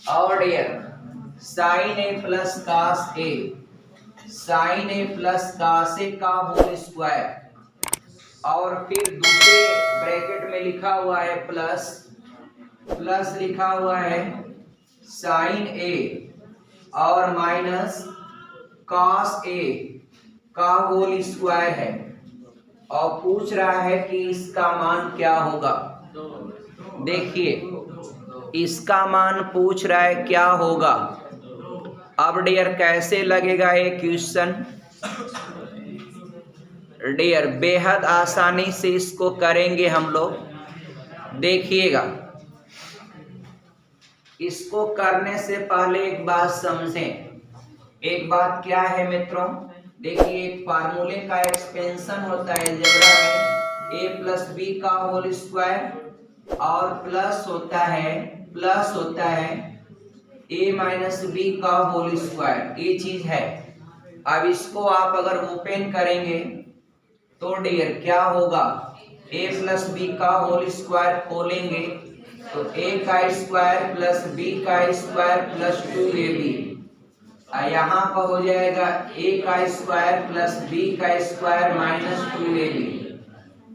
और dear sign ए plus cos ए, sign ए plus cos ए का whole square, और फिर दूसरे ब्रैकेट में लिखा हुआ है प्लस, प्लस लिखा हुआ है साइन ए और माइनस कॉस ए का होल स्क्वायर है, और पूछ रहा है कि इसका मान क्या होगा। देखिए इसका मान पूछ रहा है क्या होगा। अब डियर कैसे लगेगा ये क्वेश्चन, डियर बेहद आसानी से इसको करेंगे हम लोग। देखिएगा, इसको करने से पहले एक बात समझें। एक बात क्या है मित्रों, देखिए एक फार्मूले का एक्सपेंशन होता है अलजेब्रा में, a प्लस बी का होल स्क्वायर, और प्लस होता है a माइनस बी का होल स्क्वायर, ये चीज है। अब इसको आप अगर ओपन करेंगे तो डियर क्या होगा, a प्लस बी का होल स्क्वायर खोलेंगे तो a का स्क्वायर प्लस b का स्क्वायर प्लस 2ab, यहाँ पर हो जाएगा a का स्क्वायर प्लस b का स्क्वायर माइनस 2ab,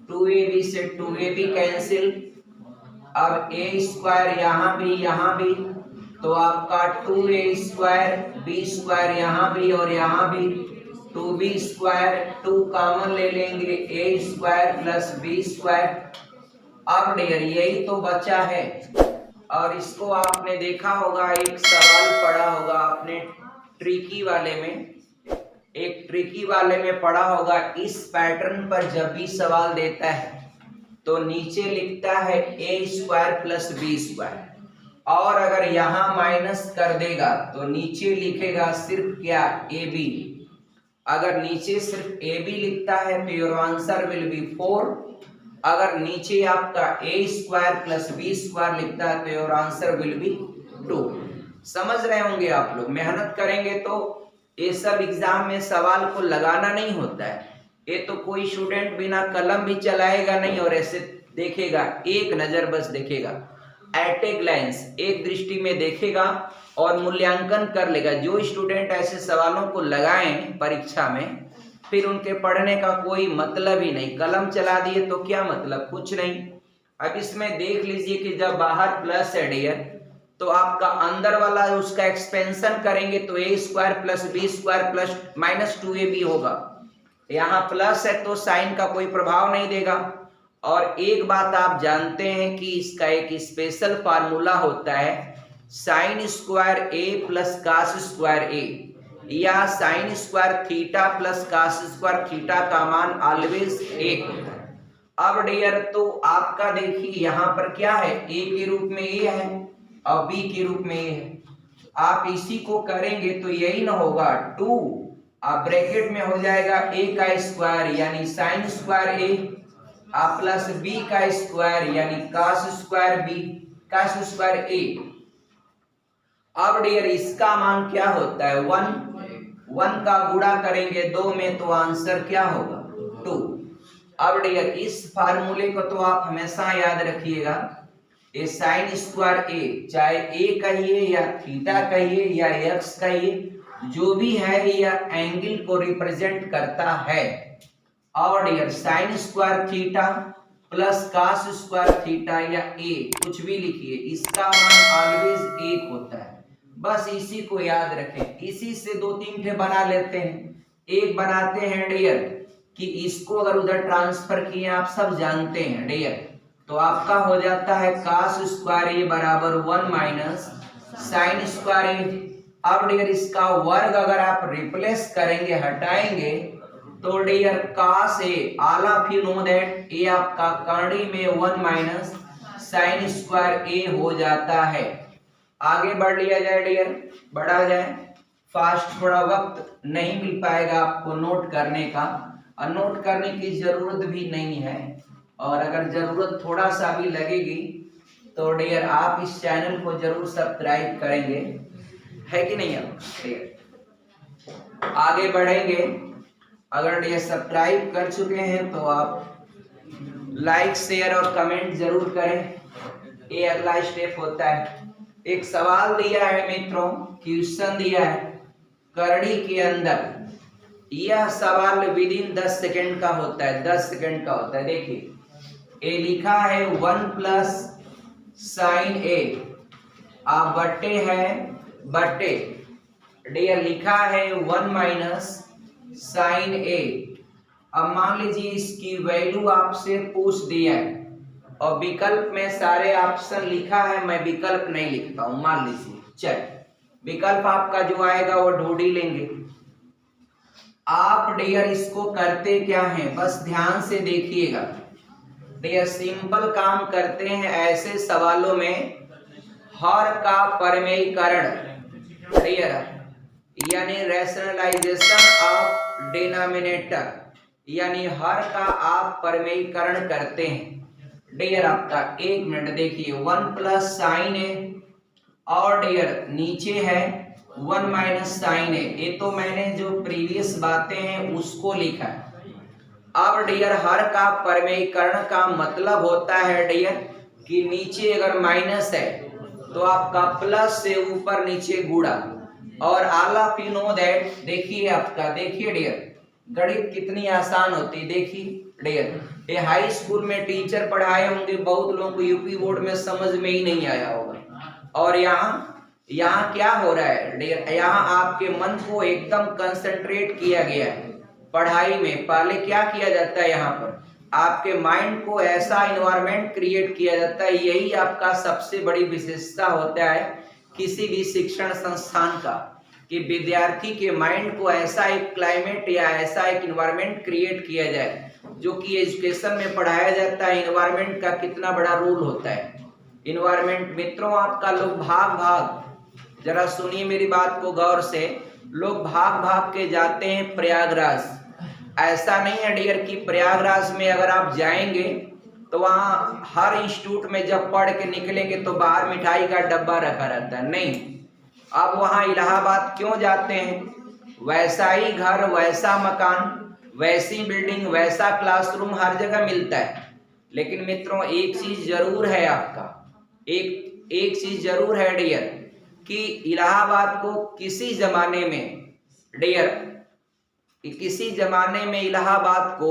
2ab से 2ab कैंसिल। अब a स्क्वायर यहाँ भी, तो आपका 2a स्क्वायर, b स्क्वायर यहाँ भी और यहाँ भी, 2b स्क्वायर, 2 कॉमन ले लेंगे, a square plus b square. अब डियर यही तो बचा है, और इसको आपने देखा होगा, एक सवाल पढ़ा होगा आपने ट्रिकी वाले में, एक ट्रिकी वाले में पढ़ा होगा। इस पैटर्न पर जब भी सवाल देता है तो नीचे लिखता है a square plus B square, और अगर यहाँ माइनस कर देगा तो नीचे लिखेगा सिर्फ क्या, ab। अगर नीचे सिर्फ ab लिखता है तो योर आंसर विल बी 4। अगर नीचे आपका a square plus B square लिखता है तो योर आंसर विल बी 2। समझ रहे होंगे आप लोग, मेहनत करेंगे तो ये सब एग्जाम में सवाल को लगाना नहीं होता है। ये तो कोई स्टूडेंट बिना कलम भी चलाएगा नहीं और ऐसे देखेगा, एक नजर बस देखेगा, एट ए ग्लैंस, एक दृष्टि में देखेगा और मूल्यांकन कर लेगा। जो स्टूडेंट ऐसे सवालों को लगाएं परीक्षा में, फिर उनके पढ़ने का कोई मतलब ही नहीं। कलम चला दिए तो क्या मतलब, कुछ नहीं। अब इसमें देख लीजिए कि जब बाहर प्लस है डियर, तो आपका अंदर वाला उसका एक्सपेंशन करेंगे तो a square plus B square plus minus 2ab होगा। यहाँ प्लस है तो साइन का कोई प्रभाव नहीं देगा। और एक बात आप जानते हैं कि इसका एक स्पेशल फार्मूला होता है, sine square a plus cos square a, या sine square theta plus cos square theta का मान ऑलवेज 1 होता है। अब डियर तो आपका देखिए यहाँ पर क्या है, a के रूप में a है और b के रूप में a है। आप इसी को करेंगे तो यही ना होगा, 2 आप ब्रैकेट में हो जाएगा a का स्क्वायर यानी साइन स्क्वायर a, आप प्लस b का स्क्वायर यानी cos square b, cos square a। अब डियर इसका मान क्या होता है, 1 का गुणा करेंगे 2 में तो आंसर क्या होगा, 2। अब डियर इस फार्मूले को तो आप हमेशा याद रखिएगा, ए साइन स्क्वायर ए, चाहे ए कहिए या थीटा कहिए या एक्स कहिए, जो भी है यह एंगल को रिप्रेजेंट करता है। और dear sine square theta plus cos square theta या ए, कुछ भी लिखिए, इसका मान ऑलवेज 1 होता है। बस इसी को याद रखें। इसी से 2-3 ठे बना लेते हैं। एक बनाते हैं डियर कि इसको अगर उधर ट्रांसफर किए, आप सब जानते हैं डियर, तो आपका हो जाता है कास स्क्वायर ए बराबर 1 माइनस साइन स्क्वायर ए। अब डियर इसका वर्ग अगर आप रिप्लेस करेंगे, हटाएंगे, तो dear class uh, all of you know that uh आपका करड़ी में 1 माइनस साइन स्क्वायर ए हो जाता है। आगे बढ़ लिया जाए डियर, बढ़ा जाए फास्ट, थोड़ा वक्त नहीं मिल पाएगा आपको नोट करने का, और नोट करने की जरूरत भी नहीं है, और अगर जरूरत थोड़ा सा भी लगेगी तो डियर आप इस चैनल को जरूर सब्सक्राइब करेंगे, है कि नहीं। अब डियर आगे बढ़ेंगे, अगर डियर सब्सक्राइब कर चुके हैं तो आप लाइक शेयर और कमेंट जरूर करें, ये अगला स्टेप होता है। एक सवाल दिया है मित्रों, क्वेश्चन दिया है करड़ी के अंदर। यह सवाल विद इन 10 सेकेंड का होता है, 10 सेकेंड का होता है। देखिए ए लिखा है 1 प्लस साइन ए, आप बट्टे है बट्टे डियर लिखा है 1 माइनस साइन ए। अब मान लीजिए इसकी वैल्यू आपसे पूछ दिया है और विकल्प में सारे ऑप्शन लिखा है, मैं विकल्प नहीं लिखता हूं। मान लीजिए चल विकल्प आपका जो आएगा वो ढूंढ ही लेंगे आप। डियर इसको करते क्या है, बस ध्यान से देखिएगा डियर। सिंपल काम करते हैं ऐसे सवालों में, हर का परमेयीकरण डियर यानी रैशनलाइजेशन ऑफ डिनोमिनेटर, यानी हर का आप परमेयीकरण करते हैं डियर। आपका 1 मिनट देखिए 1 प्लस साइन ए और डियर नीचे है 1 माइनस साइन ए। ये तो मैंने जो प्रीवियस बातें हैं उसको लिखा है। अब डियर हर का परमेयीकरण का मतलब होता है डियर कि नीचे अगर माइनस है तो आपका प्लस से ऊपर नीचे गुणा। और all of you know that, देखिए आपका देखिए डियर गणित कितनी आसान होती है। देखिए डियर ये हाई स्कूल में टीचर पढ़ाए होंगे, बहुत लोगों को यूपी बोर्ड में समझ में ही नहीं आया होगा। और यहाँ क्या हो रहा है डियर, यहाँ आपके मन को एकदम कंसंट्रेट किया गया है पढ़ाई में। पहले क्या किया जाता है, यहाँ पर आपके माइंड को ऐसा इन्वायरमेंट क्रिएट किया जाता है। यही आपका सबसे बड़ी विशेषता होता है किसी भी शिक्षण संस्थान का, कि विद्यार्थी के माइंड को ऐसा एक क्लाइमेट या ऐसा एक इन्वायरमेंट क्रिएट किया जाए जो कि एजुकेशन में पढ़ाया जाता है। इन्वायरमेंट का कितना बड़ा रोल होता है। इन्वायरमेंट मित्रों आपका लोग भाग भाग, जरा सुनिए मेरी बात को गौर से, लोग भाग भाग के जाते हैं प्रयागराज। ऐसा नहीं है डियर कि प्रयागराज में अगर आप जाएंगे तो वहाँ हर इंस्टीट्यूट में जब पढ़ के निकलेंगे तो बाहर मिठाई का डब्बा रखा रहता है, नहीं। अब वहाँ इलाहाबाद क्यों जाते हैं, वैसा ही घर, वैसा मकान, वैसी बिल्डिंग, वैसा क्लासरूम हर जगह मिलता है। लेकिन मित्रों एक चीज जरूर है आपका, एक चीज जरूर है डियर कि इलाहाबाद को किसी जमाने में डियर, किसी जमाने में इलाहाबाद को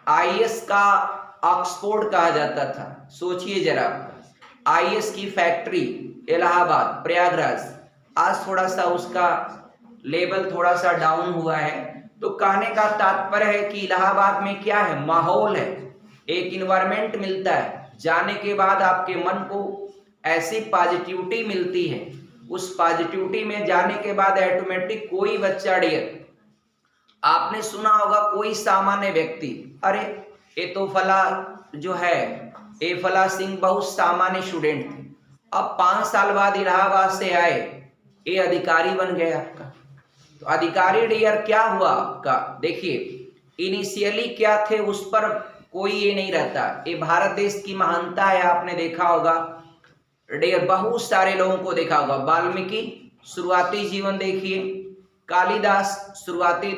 आईएएस का ऑक्सफोर्ड कहा जाता था। सोचिए जरा, आईएएस की फैक्ट्री इलाहाबाद प्रयागराज, आज थोड़ा सा उसका लेवल थोड़ा सा डाउन हुआ है। तो कहने का तात्पर्य है कि इलाहाबाद में क्या है, माहौल है, एक इन्वायरमेंट मिलता है। जाने के बाद आपके मन को ऐसी पॉजिटिविटी मिलती है, उस पॉजिटिविटी में जाने के बाद ऑटोमेटिक कोई बच्चा डियर, आपने सुना होगा कोई सामान्य व्यक्ति, अरे ये तो फला जो है ये फला सिंह बहुत सामान्य स्टूडेंट थे, अब 5 साल बाद इलाहाबाद से आए, ये अधिकारी बन गए आपका। तो अधिकारी डियर क्या हुआ आपका, देखिए इनिशियली क्या थे उस पर कोई ये नहीं रहता। ये भारत देश की महानता है। आपने देखा होगा डियर, बहुत सारे लोगों को देखा होगा, वाल्मीकि शुरुआती जीवन देखिए, कालिदास शुरुआती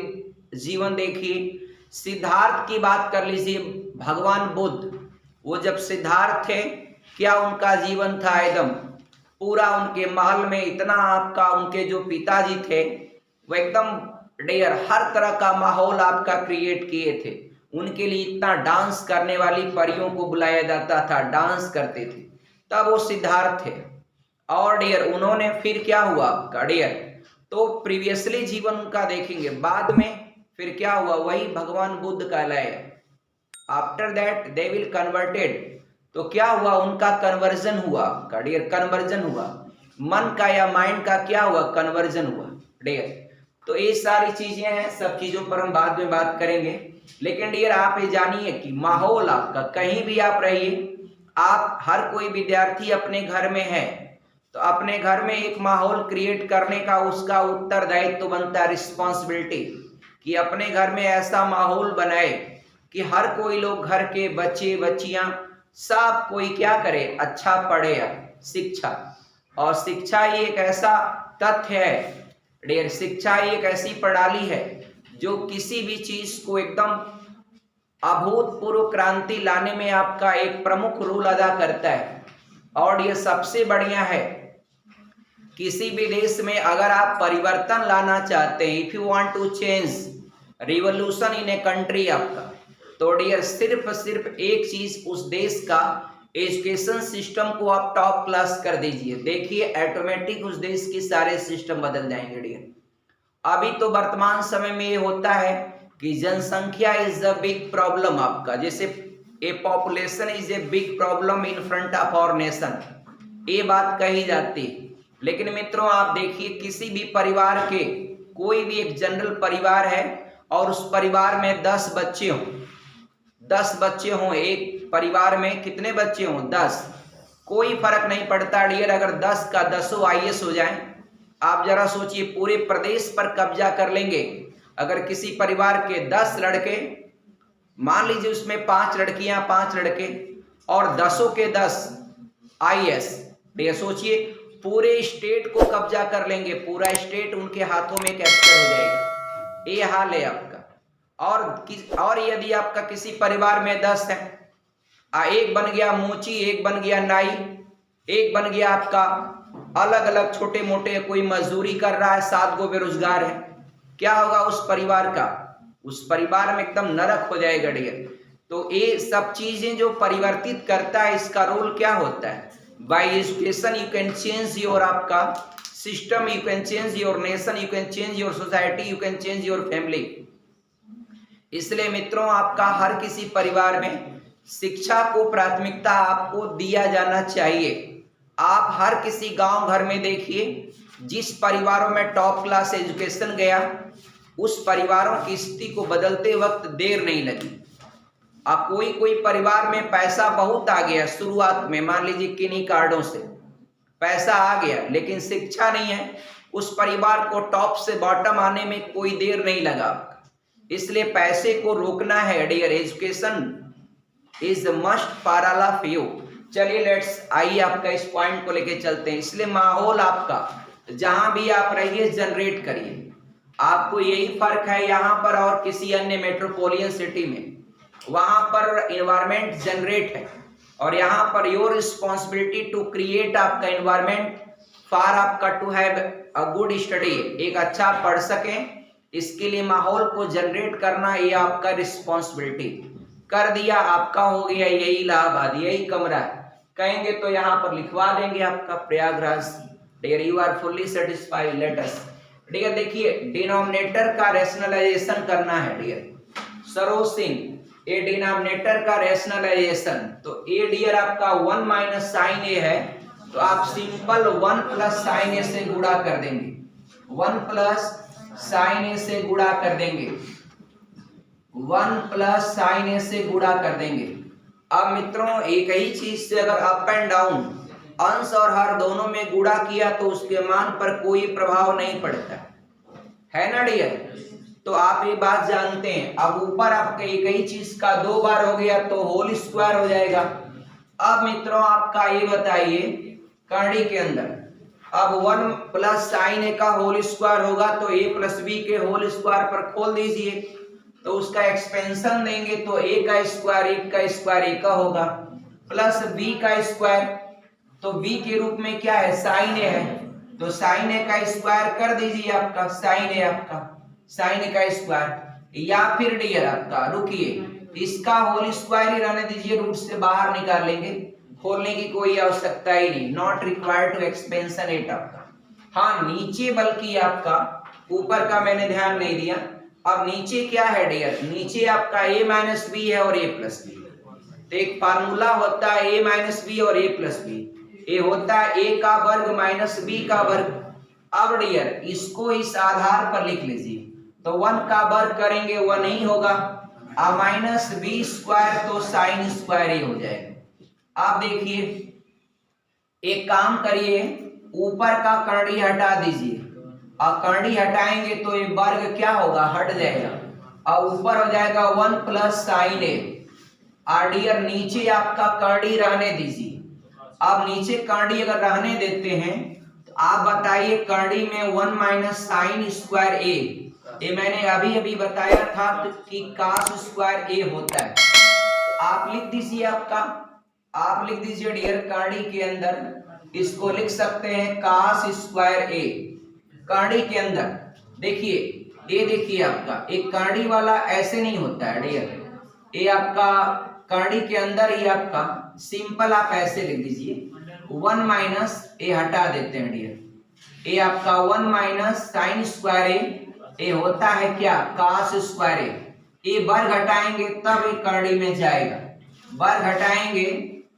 जीवन देखिए, सिद्धार्थ की बात कर लीजिए, भगवान बुद्ध, वो जब सिद्धार्थ थे क्या उनका जीवन था, एकदम पूरा उनके महल में इतना आपका, उनके जो पिताजी थे वो एकदम डियर हर तरह का माहौल आपका क्रिएट किए थे। उनके लिए इतना डांस करने वाली परियों को बुलाया जाता था, डांस करते थे, तब वो सिद्धार्थ थे। और डियर उन्होंने फिर क्या हुआ आपका डियर, तो प्रीवियसली जीवन उनका देखेंगे, बाद में फिर क्या हुआ, वही भगवान बुद्ध कहलाए। After that they will converted, तो क्या हुआ, उनका कन्वर्जन हुआ डियर, कन्वर्जन हुआ मन का या माइंड का, क्या हुआ, कन्वर्जन हुआ डियर। तो ये सारी चीजें हैं, सब चीजों पर हम बाद में बात करेंगे। लेकिन डियर आप ये जानिए कि माहौल आपका, कहीं भी आप रहिए, आप हर कोई विद्यार्थी अपने घर में है तो अपने घर में एक माहौल क्रिएट करने का उसका उत्तरदायित्व तो बनता है, रिस्पॉन्सिबिलिटी, कि अपने घर में ऐसा माहौल बनाए कि हर कोई लोग, घर के बच्चे बच्चियां सब कोई क्या करे, अच्छा पढ़े शिक्षा। और शिक्षा ही एक ऐसा तथ्य है डियर, शिक्षा ही एक ऐसी प्रणाली है जो किसी भी चीज को एकदम अभूतपूर्व क्रांति लाने में आपका एक प्रमुख रोल अदा करता है। और ये सबसे बढ़िया है किसी भी देश में अगर आप परिवर्तन लाना चाहते हैं, if you want to change revolution in a country आपका, तो डियर सिर्फ एक चीज, उस देश का एजुकेशन सिस्टम को आप टॉप क्लास कर दीजिए, देखिए ऑटोमेटिक उस देश के सारे सिस्टम बदल जाएंगे डियर। अभी तो वर्तमान समय में ये होता है कि जनसंख्या इज अ बिग प्रॉब्लम आपका, जैसे a population is a big problem in front of our nation, ये बात कही जाती है। लेकिन मित्रों आप देखिए किसी भी परिवार के, कोई भी एक जनरल परिवार है और उस परिवार में 10 बच्चे हों, 10 बच्चे हों, एक परिवार में कितने बच्चे हों 10, कोई फर्क नहीं पड़ता डियर, अगर 10 का 10 IAS हो जाए, आप जरा सोचिए पूरे प्रदेश पर कब्जा कर लेंगे। अगर किसी परिवार के 10 लड़के, मान लीजिए उसमें 5 लड़कियां 5 लड़के और 10 के 10 IAS, ये सोचिए पूरे स्टेट को कब्जा कर लेंगे, पूरा स्टेट उनके हाथों में कैप्चर हो जाएगा, ये हाल है आपका। और यदि आपका किसी परिवार में 10 है, एक बन गया मोची, एक बन गया नाई, एक बन गया आपका अलग अलग छोटे मोटे, कोई मजदूरी कर रहा है, 7 गो बेरोजगार है, क्या होगा उस परिवार का? उस परिवार में एकदम नरक हो जाएगा डियर। तो ये सब चीजें जो परिवर्तित करता है, इसका रोल क्या होता है? By education you can change your आपका system, you can change your nation, you can change your society, you can change your family. इसलिए मित्रों आपका हर किसी परिवार में शिक्षा को प्राथमिकता आपको दिया जाना चाहिए। आप हर किसी गांव घर में देखिए, जिस परिवारों में टॉप क्लास एजुकेशन गया, उस परिवारों की स्थिति को बदलते वक्त देर नहीं लगी। अब कोई परिवार में पैसा बहुत आ गया शुरुआत में, मान लीजिए किन्हीं कार्डों से पैसा आ गया, लेकिन शिक्षा नहीं है, उस परिवार को टॉप से बॉटम आने में कोई देर नहीं लगा। इसलिए पैसे को रोकना है dear, education is must for all of you. चलिए लेट्स, आइए आपका इस पॉइंट को लेके चलते हैं। इसलिए माहौल आपका जहां भी आप रहिए जनरेट करिए। आपको यही फर्क है यहाँ पर और किसी अन्य मेट्रोपोलियन सिटी में, वहां पर एनवायरमेंट जनरेट है और यहाँ पर योर रिस्पॉन्सिबिलिटी टू क्रिएट आपका एनवायरमेंट फॉर आपका to have a good study, एक अच्छा पढ़ सकें, इसके लिए माहौल को जनरेट करना ये आपका रिस्पॉन्सिबिलिटी। कर दिया, आपका हो गया यही इलाहाबाद, यही कमरा है, कहेंगे तो यहाँ पर लिखवा देंगे आपका Prayagraj. Dear you are fully satisfied, let us. Dear देखिए डिनोमिनेटर का रैशनलाइजेशन करना है dear, Saroj Singh, a denominator का रैशनलाइजेशन। तो ए डियर आपका 1 माइनस साइन ए है, तो आप सिंपल 1 प्लस साइन ए से गुणा कर देंगे, 1 प्लस साइन ए से गुणा कर देंगे, 1 प्लस साइन ए से गुणा कर देंगे। अब मित्रों एक ही चीज से अगर अप एंड डाउन, अंश और हर दोनों में गुणा किया तो उसके मान पर कोई प्रभाव नहीं पड़ता है ना डियर। तो आप ये बात जानते हैं। अब ऊपर आपका एक ही चीज का 2 बार हो गया तो होल स्क्वायर हो जाएगा। अब मित्रों आपका ये बताइए कड़ी के अंदर, अब 1 प्लस साइन ए का होल स्क्वायर होगा तो a प्लस बी के होल स्क्वायर पर खोल दीजिए, तो उसका एक्सपेंशन देंगे तो a का स्क्वायर a का होगा, प्लस b का स्क्वायर, तो b के रूप में क्या है साइन ए है, तो साइन ए का स्क्वायर कर दीजिए आपका साइन ए, आपका साइन ए का स्क्वायर। या फिर डियर आपका रुकिए, इसका होल स्क्वायर ही रहने दीजिए, रूट से बाहर निकाल लेंगे, खोलने की कोई आवश्यकता ही नहीं, not required to expansion at आपका। हाँ नीचे, बल्कि आपका ऊपर का मैंने ध्यान नहीं दिया। अब नीचे क्या है डियर, नीचे आपका a माइनस बी है और a प्लस बी। तो एक फार्मूला होता है a माइनस बी और a प्लस बी, ये होता है a का वर्ग माइनस b का वर्ग। अब डियर इसको इस आधार पर लिख लीजिए, तो 1 का वर्ग करेंगे 1 ही होगा, और माइनस बी स्क्वायर तो साइन स्क्वायर ही हो जाएगा। आप देखिए एक काम करिए, ऊपर का कर्णी हटा दीजिए, और कर्णी हटाएंगे तो ये वर्ग क्या होगा हट जाएगा, और ऊपर हो जाएगा 1 प्लस साइन ए। और डियर नीचे आपका कर्णी रहने दीजिए। अब नीचे कर्णी अगर रहने देते हैं तो आप बताइए कर्णी में 1 माइनस साइन स्क्वायर ए, ये मैंने अभी अभी बताया था कि कास स्क्वायर ए होता है। तो आप लिख दीजिए आपका, आप लिख दीजिए डियर कर्णी के अंदर इसको लिख सकते हैं cos स्क्वायर a। कर्ण के अंदर देखिए ये देखिए आपका एक कर्ण वाला ऐसे नहीं होता है डियर, ये आपका कर्ण के अंदर ही आपका सिंपल आप ऐसे लिख दीजिए 1 माइनस ए हटा देते हैं डियर, ये आपका 1 माइनस साइन स्क्वायर ए होता है क्या cos स्क्वायर ए। ये वर्ग हटाएंगे तब ये कर्ण में जाएगा, वर्ग हटाएंगे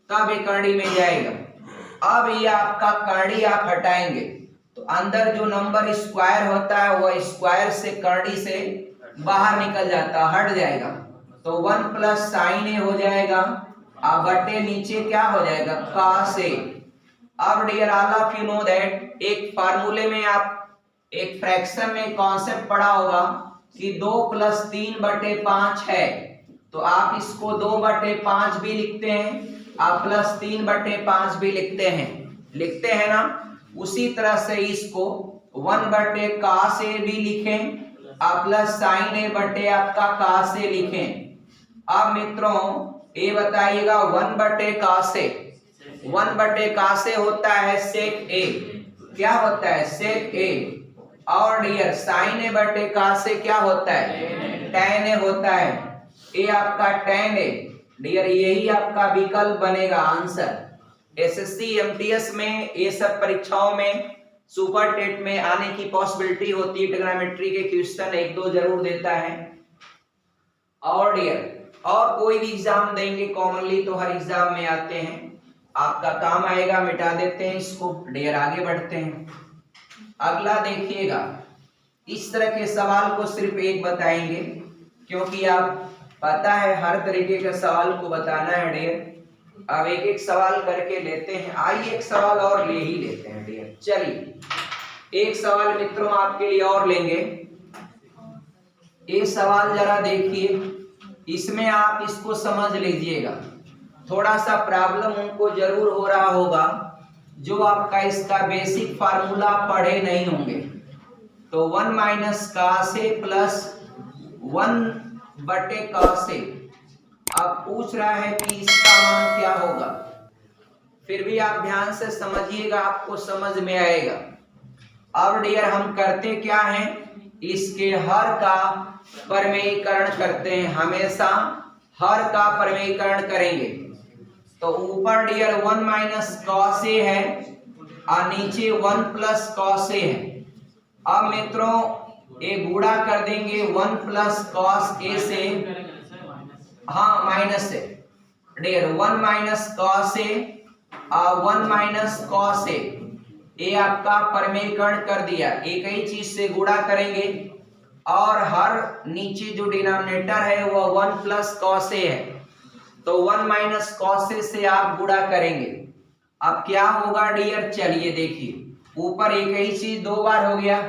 तब ये कर्ण में जाएगा। अब ये आपका कर्ण आप हटाएंगे तो अंदर जो नंबर स्क्वायर होता है वो स्क्वायर से कर्ण से बाहर निकल जाता, हट जाएगा। तो 1 प्लस साइन ए हो जाएगा अब बटे नीचे क्या हो जाएगा cos ए। अब dear all of you know that एक फार्मूले में आप एक फ्रैक्शन में कॉन्सेप्ट पढ़ा होगा कि 2 प्लस 3 बटे 5 है, तो आप इसको 2 बटे 5 भी लिखते हैं, आप प्लस 3 बटे 5 भी लिखते हैं ना। उसी तरह से इसको 1 बटे cos ए भी लिखें, आप प्लस साइन ए बटे आपका cos ए लिखें। अब मित्रों ये बताइएगा 1 बटे cos ए, 1 बटे cos ए होता है sec ए, क्या होता है sec ए। और डियर साइन ए बटे cos ए क्या होता है tan ए होता है, ये आपका tan ए डियर, यही आपका विकल्प बनेगा आंसर। एसएससी एमटीएस में ये सब परीक्षाओं में सुपर टेट में आने की पॉसिबिलिटी होती है, ट्रिग्नोमेट्री के क्वेश्चन 1-2 जरूर देता है। और डियर और कोई भी एग्जाम देंगे कॉमनली तो हर एग्जाम में आते हैं, आपका काम आएगा, मिटा देते हैं इसको। डियर आगे बढ़ते हैं, अगला देखिएगा। इस तरह के सवाल को सिर्फ एक बताएंगे क्योंकि आप पता है हर तरीके के सवाल को बताना है डियर। अब एक एक सवाल करके लेते हैं, आइए एक सवाल और ले ही लेते हैं डियर। चलिए एक सवाल मित्रों आपके लिए और लेंगे। ये सवाल जरा देखिए, इसमें आप इसको समझ लीजिएगा, थोड़ा सा प्रॉब्लम उनको जरूर हो रहा होगा जो आपका इसका बेसिक फार्मूला पढ़े नहीं होंगे। तो 1 माइनस cos ए प्लस 1 बटे cos ए, अब पूछ रहा है कि इसका मान क्या होगा। फिर भी आप ध्यान से समझिएगा, आपको समझ में आएगा। अब डियर हम करते क्या हैं, इसके हर का परमेयीकरण करते हैं, हमेशा हर का परमेयीकरण करेंगे। तो ऊपर डियर 1 माइनस cos ए है और नीचे 1 प्लस cos ए है। अब मित्रों ये गुणा कर देंगे 1 प्लस cos ए से, हाँ माइनस से डियर 1 माइनस cos ए और 1 माइनस cos ए, ये आपका परमेयीकरण कर दिया, एक ही चीज से गुणा करेंगे और हर नीचे जो डिनोमिनेटर है वो 1 प्लस cos ए है, तो 1 माइनस cos ए से आप गुणा करेंगे। अब क्या होगा डियर, चलिए देखिए ऊपर एक ही चीज 2 बार हो गया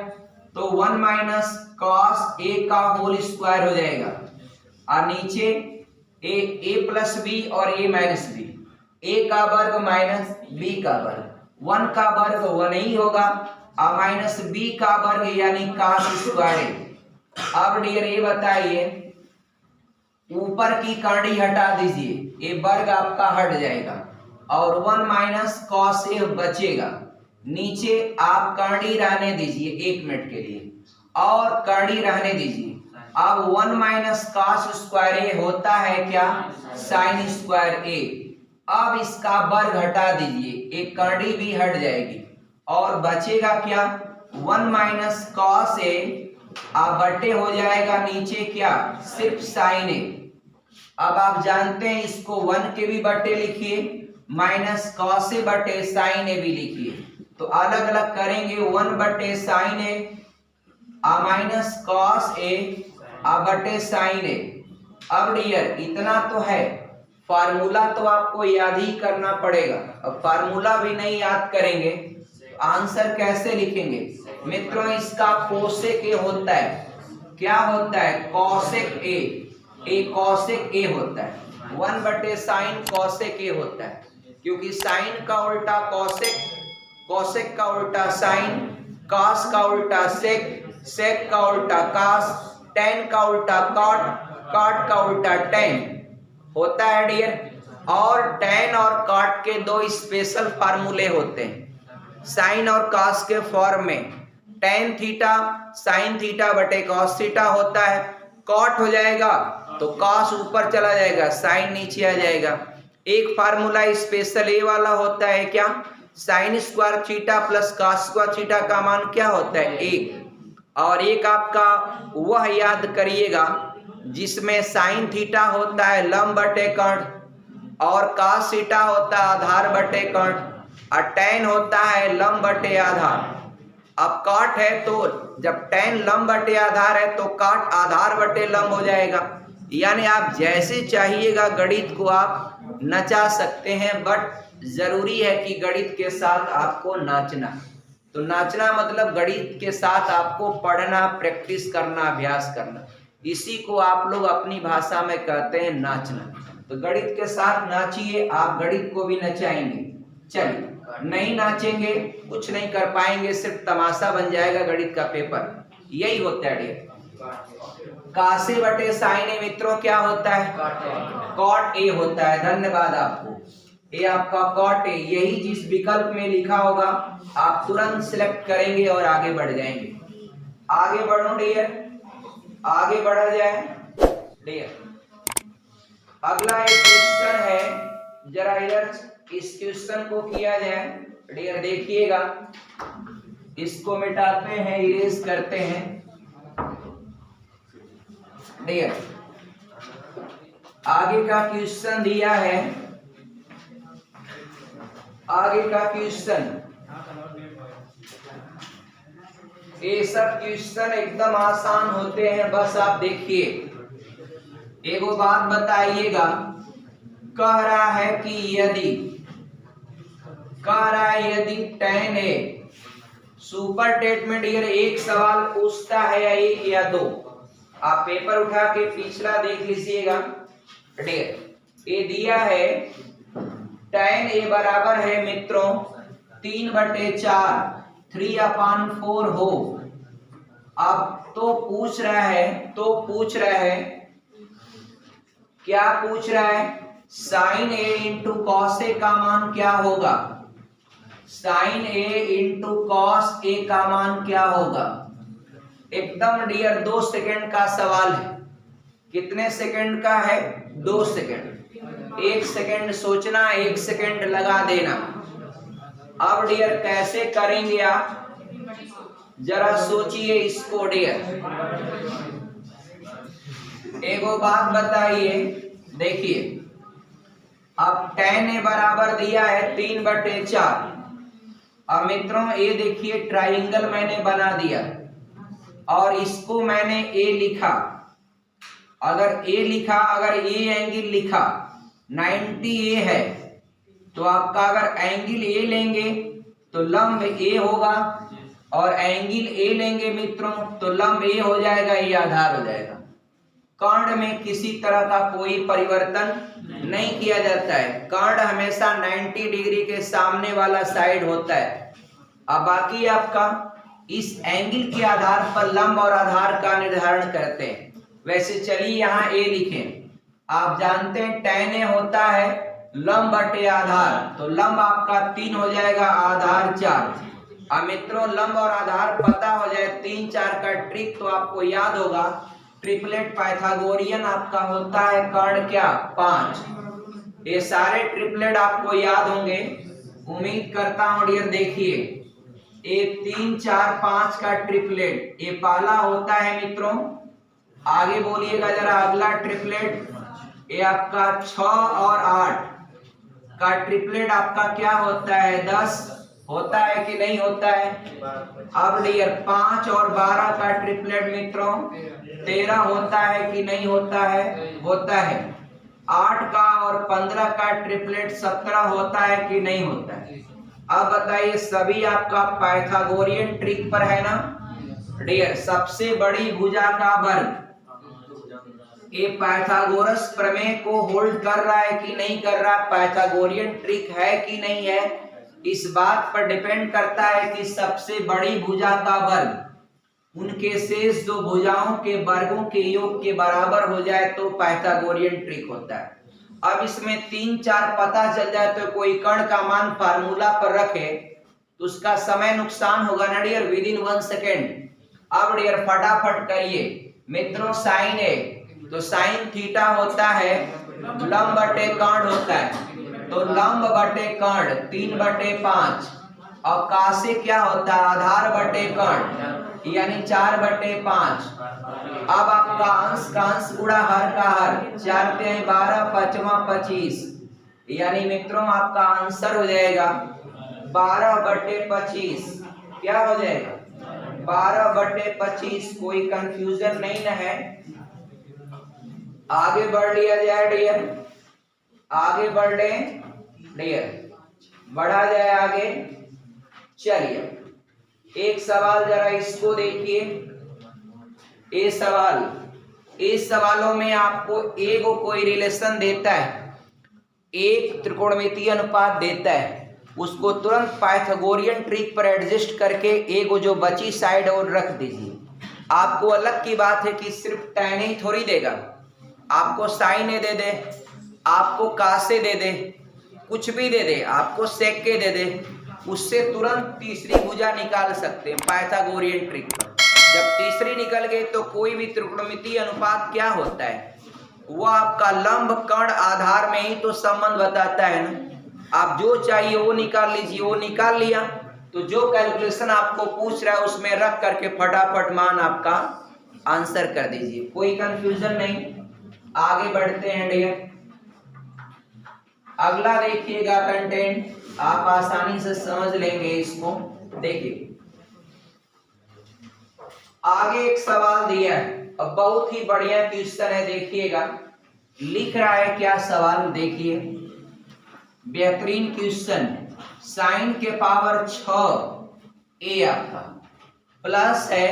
तो 1 माइनस cos ए का होल स्क्वायर हो जाएगा और नीचे ए प्लस बी और ए माइनस बी, ए का वर्ग माइनस बी का वर्ग, 1 का वर्ग 1 ही होगा और माइनस बी का वर्ग यानी cos स्क्वायर। अब डियर ये बताइए ऊपर की कड़ी हटा दीजिए, ये वर्ग आपका हट जाएगा और 1 माइनस cos ए बचेगा। नीचे आप कड़ी रहने दीजिए 1 मिनट के लिए और कड़ी रहने दीजिए। अब 1 माइनस cos स्क्वायर ए होता है क्या साइन स्क्वायर ए। अब इसका वर्ग हटा दीजिए, एक कड़ी भी हट जाएगी और बचेगा क्या 1 माइनस cos ए बटे हो जाएगा नीचे क्या सिर्फ साइन ए। अब आप जानते हैं इसको 1 के भी बटे लिखिए, माइनस cos ए बटे साइन ए भी लिखिए, तो अलग अलग करेंगे 1 बटे साइन ए माइनस cos ए बटे साइन ए। अब डियर इतना तो है, फार्मूला तो आपको याद ही करना पड़ेगा। अब फार्मूला भी नहीं याद करेंगे आंसर कैसे लिखेंगे मित्रों। इसका कोसेक ए होता है, क्या होता है कोसेक ए कोसेक ए होता है, 1 बटे साइन कोसेक ए होता है, क्योंकि साइन का उल्टा कोसेक, कोसेक का उल्टा साइन, कॉस का उल्टा सेक, सेक का उल्टा कॉस, टेन का उल्टा कॉट, कॉट का उल्टा टेन होता है डियर। और tan और cot के दो स्पेशल फार्मूले होते हैं साइन और cos के फॉर्म में। tan थीटा साइन थीटा बटे cos थीटा होता है, cot हो जाएगा तो cos ऊपर चला जाएगा, साइन नीचे आ जाएगा। एक फार्मूला स्पेशल ए वाला होता है क्या, sign square theta plus cos square theta का मान क्या होता है 1। और एक आपका वह याद करिएगा जिसमें साइन थीटा होता है लंब बटे कर्ण और cos थीटा होता है आधार बटे कर्ण और tan होता है लंब बटे आधार। अब cot है तो जब tan लंब बटे आधार है तो cot आधार बटे लंब हो जाएगा। यानी आप जैसे चाहिएगा गणित को आप नचा सकते हैं, बट जरूरी है कि गणित के साथ आपको नाचना। तो नाचना मतलब गणित के साथ आपको पढ़ना, प्रैक्टिस करना, अभ्यास करना। इसी को आप लोग अपनी भाषा में कहते हैं नाचना। तो गणित के साथ नाचिए, आप गणित को भी नचाएंगे। चलिए, नहीं नाचेंगे कुछ नहीं कर पाएंगे, सिर्फ तमाशा बन जाएगा गणित का पेपर। यही होता है डियर। कासे बटे साइन ए मित्रों क्या होता है, कॉट ए होता है। धन्यवाद आपको। ये आपका कॉट ए, यही जिस विकल्प में लिखा होगा आप तुरंत सिलेक्ट करेंगे और आगे बढ़ जाएंगे। आगे बढ़ो डियर, आगे बढ़ा जाए डियर। अगला एक क्वेश्चन है, जरा इधर इस क्वेश्चन को किया जाए डियर। देखिएगा, इसको मिटाते हैं, इरेज करते हैं डियर। आगे का क्वेश्चन दिया है, आगे का क्वेश्चन, ये सब क्वेश्चन एकदम आसान होते हैं, बस आप देखिए। एगो बात बताइएगा, कह रहा है कि यदि tan ए सुपरटेट में डियर एक सवाल पूछता है या एक या दो, आप पेपर उठा के पिछला देख लीजिएगा डियर। ये दिया है tan ए बराबर है मित्रों 3/4 3/4 हो। अब तो पूछ रहा है क्या पूछ रहा है, sign A into cos A का मान क्या होगा, sign A into cos A का मान क्या होगा। एकदम डियर 2 सेकंड का सवाल है। कितने सेकंड का है, 2 सेकंड। 1 सेकंड सोचना, 1 सेकंड लगा देना। अब डियर कैसे करेंगे आप, जरा सोचिए इसको डियर। एगो बात बताइए, देखिए अब tan ए बराबर दिया है 3/4। अब मित्रों ये देखिए ट्राइंगल मैंने बना दिया और इसको मैंने ए लिखा। अगर ए एंगल लिखा 90 ए है तो आपका अगर एंगल ए लेंगे तो लंब ए होगा और एंगल ए लेंगे मित्रों तो लंब ए हो जाएगा, ये आधार हो जाएगा। कर्ण में किसी तरह का कोई परिवर्तन नहीं किया जाता है। कर्ण हमेशा 90 डिग्री के सामने वाला साइड होता है। अब बाकी आपका इस एंगल के आधार पर लंब और आधार का निर्धारण करते हैं। वैसे चलिए यहाँ ए लिखें। आप जानते हैं tan ए होता है लंब बटे आधार, तो लंब आपका 3 हो जाएगा, आधार 4। अब मित्रों लंब और आधार पता हो जाए 3 4 का ट्रिक तो आपको याद होगा, ट्रिपलेट पाइथागोरियन आपका होता है कर्ण क्या 5। ये सारे ट्रिपलेट आपको याद होंगे, उम्मीद करता हूं डियर। देखिए ये 3 4 5 का ट्रिपलेट ये पहला होता है मित्रों। आगे बोलिएगा जरा अगला ट्रिपलेट, ये आपका 6 और 8 का ट्रिपलेट आपका क्या होता है 10 होता है कि नहीं होता है। अब डियर 5 और 12 का ट्रिपलेट मित्रों 13 होता है कि नहीं होता है, होता है। 8 का और 15 का ट्रिपलेट 17 होता है कि नहीं होता है। अब बताइए सभी आपका पाइथागोरियन ट्रिक पर है ना डियर। सबसे बड़ी भुजा का वर्ग ये पाइथागोरस प्रमेय को होल्ड कर रहा है कि नहीं कर रहा, पाइथागोरियन ट्रिक है कि नहीं है, इस बात पर डिपेंड करता है कि सबसे बड़ी भुजा का वर्ग उनके शेष 2 भुजाओं के वर्गों के योग के बराबर हो जाए तो पाइथागोरियन ट्रिक होता है। अब इसमें 3-4 पता चल जाए तो कोई कण का मान फार्मूला पर रखे तो उसका समय नुकसान होगा ना डियर, विद इन 1 सेकेंड। अब डियर फटाफट करिए मित्रों, साइन ए तो साइन थीटा होता है लंब बटे कर्ण होता है, तो लंब बटे कर्ण 3/5 और कासे क्या होता है आधार बटे कर्ण यानी 4/5। अब आपका अंश का अंश गुणा हर का हर 4 × 12 5वां 25 यानी मित्रों आपका आंसर हो जाएगा 12/25। क्या हो जाएगा 12/25। कोई कंफ्यूजन नहीं न है। आगे बढ़ लिया जाए डियर, आगे बढ़ ले डियर, बढ़ा जाए आगे। चलिए एक सवाल जरा इसको देखिए। इस सवालों में आपको एक कोई रिलेशन देता है, एक त्रिकोणमितीय अनुपात देता है, उसको तुरंत पाइथागोरियन ट्रिक पर एडजस्ट करके एक जो बची साइड और रख दीजिए। आपको अलग की बात है कि सिर्फ tan ही थोड़ी देगा, आपको साइन ए दे दे, आपको कासे दे दे, कुछ भी दे दे, आपको सेक के दे दे, उससे तुरंत तीसरी भुजा निकाल सकते हैं पाइथागोरियन ट्रिक पर। जब तीसरी निकल गई तो कोई भी त्रिकोणमितीय अनुपात क्या होता है, वो आपका लंब कर्ण आधार में ही तो संबंध बताता है ना। आप जो चाहिए वो निकाल लीजिए, वो निकाल लिया तो जो कैलकुलेशन आपको पूछ रहा है उसमें रख करके फटाफट मान आपका आंसर कर दीजिए, कोई कंफ्यूजन नहीं। आगे बढ़ते हैं डियर, अगला देखिएगा कंटेंट, आप आसानी से समझ लेंगे इसको। देखिए आगे एक सवाल दिया है, अब बहुत ही बढ़िया क्वेश्चन है, देखिएगा लिख रहा है क्या सवाल, देखिए बेहतरीन क्वेश्चन। साइन के पावर 6 ए आपका प्लस है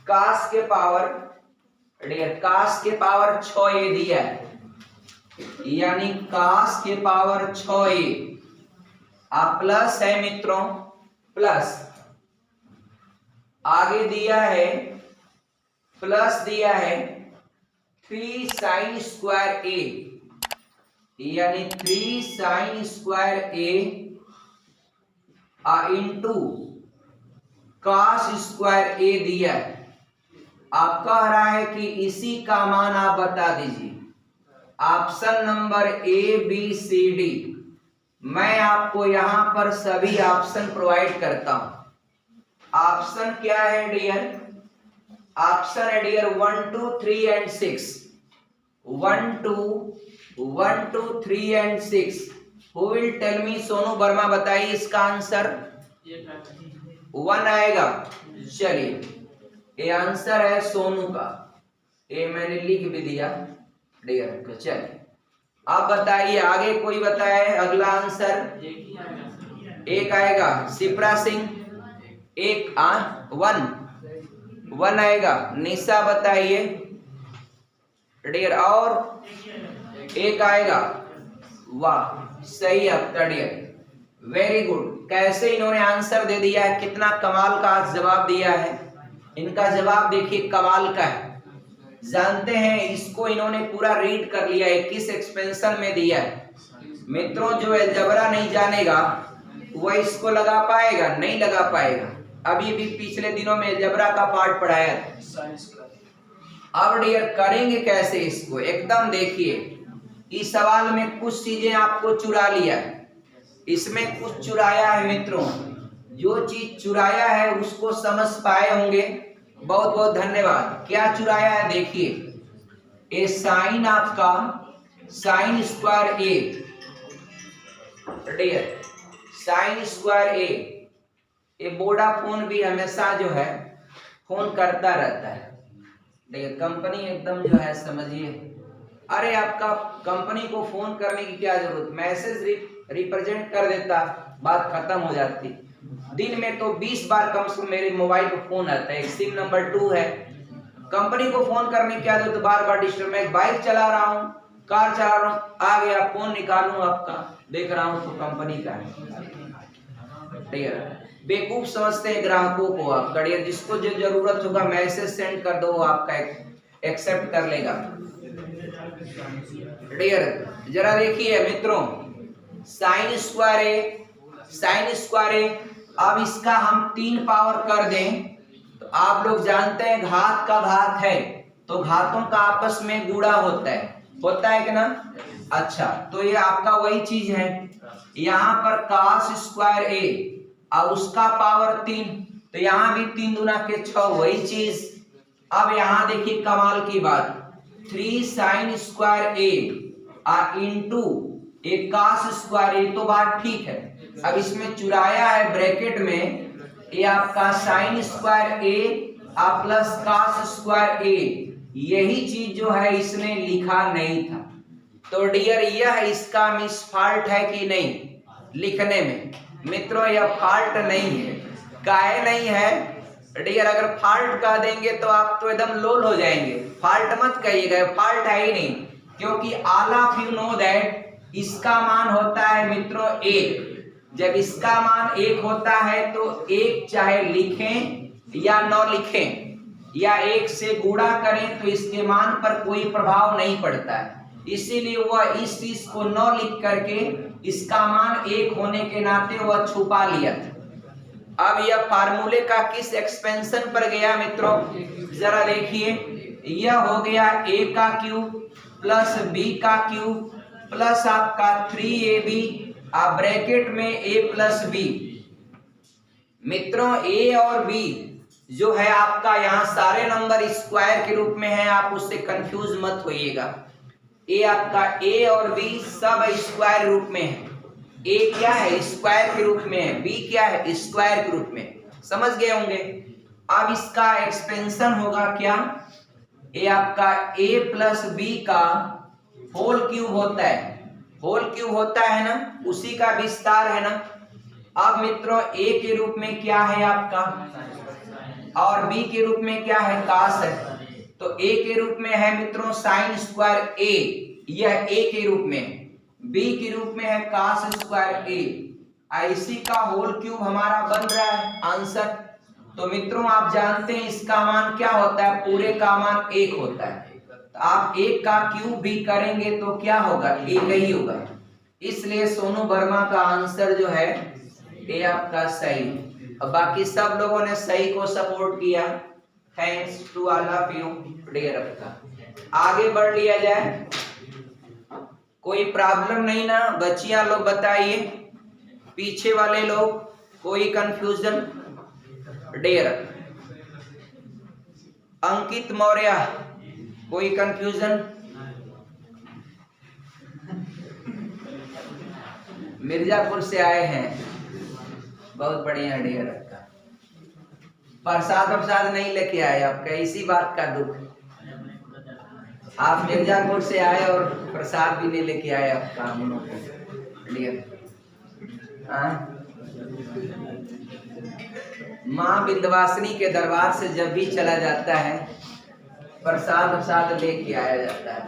कास के पावर, कास के पावर 6 ए दिया है, यानी कास के पावर 6 ए आप प्लस है मित्रों, प्लस आगे दिया है प्लस दिया है 3 sin स्क्वायर ए, यानी 3 sin स्क्वायर ए इंटू कास स्क्वायर ए दिया है। आप कह रहा है कि इसी का मान आप बता दीजिए। Option number A B C D, मैं आपको यहां पर सभी ऑप्शन प्रोवाइड करता हूं। ऑप्शन क्या है डियर, ऑप्शन है dear 1 2 3 and 6, 1 2 3 and 6। Who will tell me, Sonu Verma बताइए इसका आंसर। 1 आएगा, चलिए ये आंसर है सोनू का, ये मैंने लिख भी दिया डियर। चलिए आप बताइए आगे कोई बताए अगला आंसर। एक आएगा शिप्रा सिंह, एक 1 आएगा। निशा बताइए डियर, और एक आएगा। वाह सही आपका डियर, वेरी गुड। कैसे इन्होंने आंसर दे दिया है, कितना कमाल का जवाब दिया है। इनका जवाब देखिए कमाल का है, जानते हैं इसको इन्होंने पूरा रीड कर लिया है, किस एक्सपेंशन में दिया है। मित्रों जो अलजेब्रा नहीं जानेगा वह इसको लगा पाएगा, नहीं लगा पाएगा। अभी भी पिछले दिनों में अलजेब्रा का पार्ट पढ़ाया था। अब डियर करेंगे कैसे इसको, एकदम देखिए इस सवाल में कुछ चीजें आपको चुरा लिया है, इसमें कुछ चुराया है मित्रों। जो चीज चुराया है उसको समझ पाए होंगे, बहुत बहुत धन्यवाद। क्या चुराया है देखिए, ये साइन आपका साइन स्क्वायर ए डियर, साइन स्क्वायर ए। ये वोडाफोन भी हमेशा जो है फोन करता रहता है, देखिए कंपनी एकदम जो है समझिए। अरे आपका कंपनी को फोन करने की क्या जरूरत, मैसेज रिप्रेजेंट कर देता, बात खत्म हो जाती। दिन में तो 20 बार कम से कम मेरे मोबाइल को फोन आता है, सिम नंबर 2 है। कंपनी को फोन करने की क्या जरूरत, बार बार डिस्टर्ब। मैं बाइक चला रहा हूँ, कार चला रहा हूँ, आ गया फोन निकालूं आपका, देख रहा हूँ तो कंपनी का है। ठीक है, बेवकूफ समझते हैं ग्राहकों को आप करिए, जिसको जो जरूरत होगा मैसेज सेंड कर दो, आपका एक्सेप्ट कर लेगा। डियर जरा देखिए मित्रों, साइन स्क्वायर ए, साइन स्क्वायर ए, अब इसका हम 3 पावर कर दें तो आप लोग जानते हैं घात का घात है तो घातों का आपस में गुणा होता है कि ना। अच्छा, तो ये आपका वही चीज है, यहाँ पर cos स्क्वायर ए और उसका पावर 3, तो यहाँ भी 3 दूना के 6, वही चीज। अब यहाँ देखिए कमाल की बात, 3 साइन स्क्वायर ए इंटू एक cos स्क्वायर ए, तो बात ठीक है। अब इसमें चुराया है ब्रैकेट में, ये आपका साइन स्क्वायर ए प्लस cos स्क्वायर ए, यही चीज जो है इसने लिखा नहीं था। तो डियर यह इसका मिस फॉल्ट है कि नहीं लिखने में? मित्रों यह फॉल्ट नहीं है। काहे नहीं है डियर? अगर फॉल्ट कह देंगे तो आप तो एकदम लोल हो जाएंगे। फॉल्ट मत कहिएगा, फॉल्ट है ही नहीं, क्योंकि all of you know that इसका मान होता है मित्रों 1। जब इसका मान 1 होता है तो 1 चाहे लिखें या न लिखें या 1 से गुणा करें तो इसके मान पर कोई प्रभाव नहीं पड़ता है, इसीलिए वह इस चीज को न लिख करके इसका मान 1 होने के नाते वह छुपा लिया था। अब यह फार्मूले का किस एक्सपेंशन पर गया मित्रों, जरा देखिए, यह हो गया a का क्यूब प्लस b का क्यूब प्लस आपका 3ab ब्रैकेट में a प्लस b। मित्रों a और b जो है आपका यहाँ सारे नंबर स्क्वायर के रूप में है, आप उससे कंफ्यूज मत होइएगा। a आपका a और b सब स्क्वायर रूप में है। a क्या है? स्क्वायर के रूप में है, b क्या है? स्क्वायर के रूप में। समझ गए होंगे। अब इसका एक्सपेंशन होगा क्या? a आपका a प्लस b का होल क्यूब होता है, होल क्यूब होता है ना, उसी का विस्तार है ना। अब मित्रों a के रूप में क्या है आपका और b के रूप में क्या है? cos है। तो a के रूप में है मित्रों साइन स्क्वायर a, यह a के रूप में, b के रूप में है cos स्क्वायर a। इसी का होल क्यूब हमारा बन रहा है आंसर। तो मित्रों आप जानते हैं इसका मान क्या होता है? पूरे का मान 1 होता है। तो आप 1 का क्यूब भी करेंगे तो क्या होगा? 1 ही होगा। इसलिए सोनू वर्मा का आंसर जो है ये आपका सही। अब बाकी सब लोगों ने सही को सपोर्ट किया, thanks to all of you dear. आपका आगे बढ़ लिया जाए, कोई प्रॉब्लम नहीं ना बच्चियां लोग? बताइए पीछे वाले लोग, कोई कंफ्यूजन डियर? अंकित मौर्य, कोई कंफ्यूजन? मिर्जापुर से आए हैं, बहुत बढ़िया डियर। आपका प्रसाद नहीं लेके आए, आपका इसी बात का दुख। आप मिर्जापुर से आए और प्रसाद भी नहीं लेके आए आपका हम लोग को डियर। माँ विंध्यवासिनी के दरबार से जब भी चला जाता है प्रसाद लेके आया जाता है।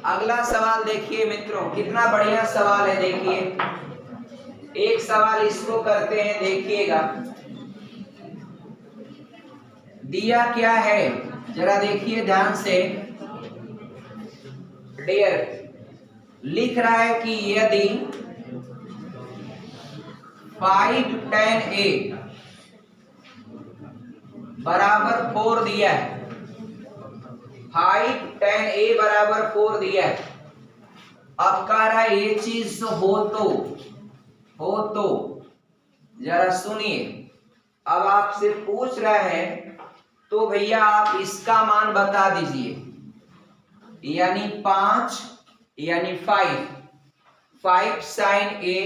अगला सवाल देखिए मित्रों, कितना बढ़िया सवाल है। देखिए एक सवाल इसको करते हैं, देखिएगा दिया क्या है, जरा देखिए ध्यान से डियर। लिख रहा है कि यदि 5 tan a बराबर 4 दिया है, 5 tan a बराबर 4 दिया है। अब कह रहा है ये चीज हो तो जरा सुनिए, अब आपसे पूछ रहा है तो भैया आप इसका मान बता दीजिए, यानी 5 यानी 5 sin a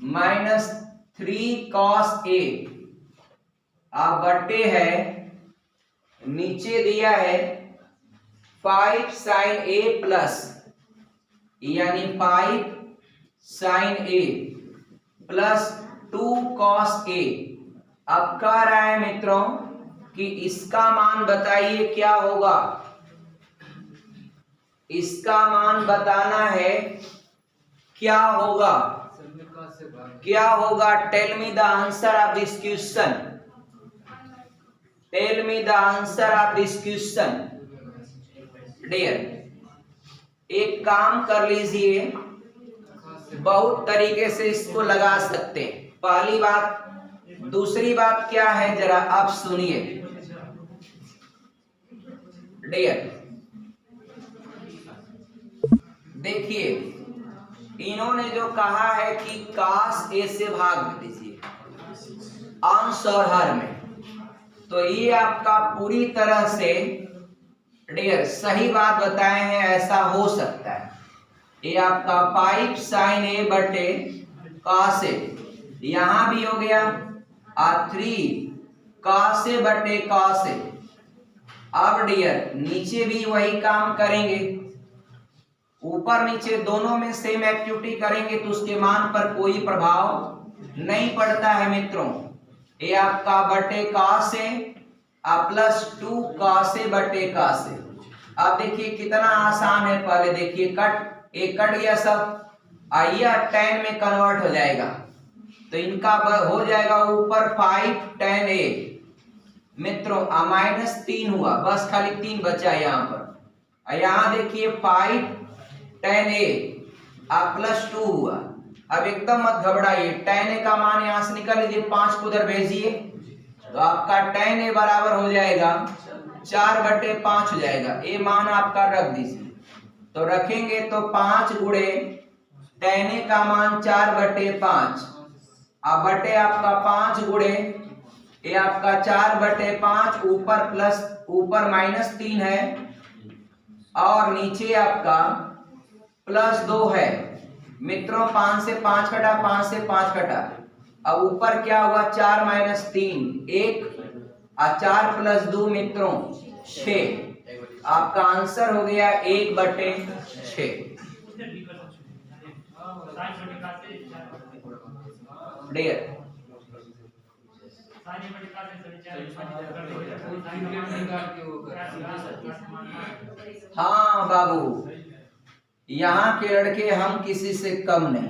minus 3 cos a आप बट्टे है, नीचे दिया है 5 sin a प्लस यानी 5 sin a plus 2 cos a। अब कह रहा है मित्रों कि इसका मान बताइए क्या होगा, इसका मान बताना है क्या होगा। क्या होगा? Tell me the answer of this question. Tell me the answer of this question dear. एक काम कर लीजिए, बहुत तरीके से इसको लगा सकते हैं। पहली बात, दूसरी बात क्या है जरा आप सुनिए डियर। देखिए इन्होंने जो कहा है कि काश ए से भाग दीजिए अंश और हर में, तो ये आपका पूरी तरह से डियर सही बात बताए हैं, ऐसा हो सकता है। ये आपका 5 sin a बटे cos a, यहां भी हो गया, और 3 cos a बटे cos a। अब डियर नीचे भी वही काम करेंगे, ऊपर नीचे दोनों में सेम एक्टिविटी करेंगे तो उसके मान पर कोई प्रभाव नहीं पड़ता है मित्रों। ये आपका बटे cos a plus 2 cos a बटे cos a। अब देखिए कितना आसान है, पहले देखिए एक कट गया सब, आइए tan में कन्वर्ट हो जाएगा, तो इनका हो जाएगा ऊपर 5 tan a मित्रों, -3 हुआ, बस खाली 3 बचा यहाँ पर। यहाँ देखिए 5 tan a प्लस 2 हुआ। अब एकदम मत घबराइए, tan a का मान यहाँ से निकाल लीजिए, 5 को उधर भेजिए, तो आपका tan a बराबर हो जाएगा 4 बटे 5 हो जाएगा। ये मान आपका रख दीजिए, तो रखेंगे तो 5 गुणे tan a का मान 4 बटे 5, अब बटे आपका 5 गुणे ये आपका 4 बटे 5, ऊपर प्लस ऊपर -3 है और नीचे आपका +2 है मित्रों। 5 से 5 कटा, 5 से 5 कटा, अब ऊपर क्या हुआ 4 - 3 1 और 4 + 2 मित्रों 6। आपका आंसर हो गया 1 बटे 6 डियर। हाँ बाबू, यहाँ के लड़के हम किसी से कम नहीं,